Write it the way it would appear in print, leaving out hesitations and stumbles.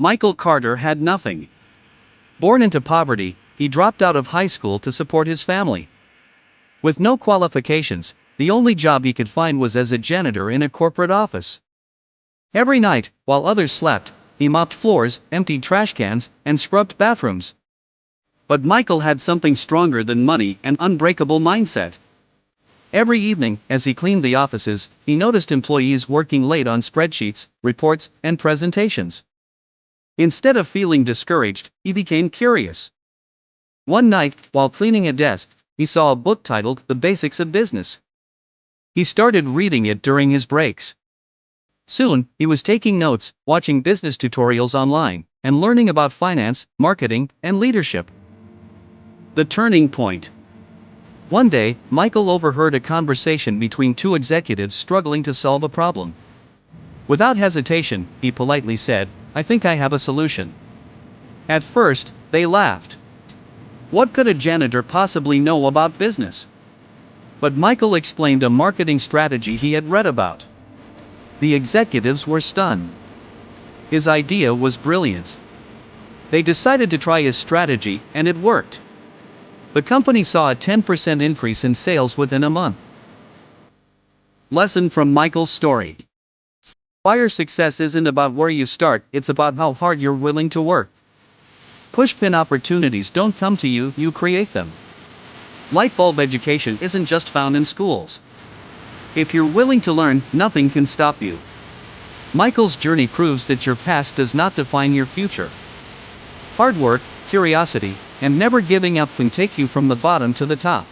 Michael Carter had nothing. Born into poverty, he dropped out of high school to support his family. With no qualifications, the only job he could find was as a janitor in a corporate office. Every night, while others slept, he mopped floors, emptied trash cans, and scrubbed bathrooms. But Michael had something stronger than money: an unbreakable mindset. Every evening, as he cleaned the offices, he noticed employees working late on spreadsheets, reports, and presentations. Instead of feeling discouraged, he became curious. One night, while cleaning a desk, he saw a book titled The Basics of Business. He started reading it during his breaks. Soon, he was taking notes, watching business tutorials online, and learning about finance, marketing, and leadership. The turning point. One day, Michael overheard a conversation between two executives struggling to solve a problem. Without hesitation, he politely said, "I think I have a solution." At first, they laughed. What could a janitor possibly know about business? But Michael explained a marketing strategy he had read about. The executives were stunned. His idea was brilliant. They decided to try his strategy, and it worked. The company saw a 10% increase in sales within a month. Lesson from Michael's story. Fire success isn't about where you start, it's about how hard you're willing to work. Pushpin opportunities don't come to you, you create them. Lightbulb education isn't just found in schools. If you're willing to learn, nothing can stop you. Michael's journey proves that your past does not define your future. Hard work, curiosity, and never giving up can take you from the bottom to the top.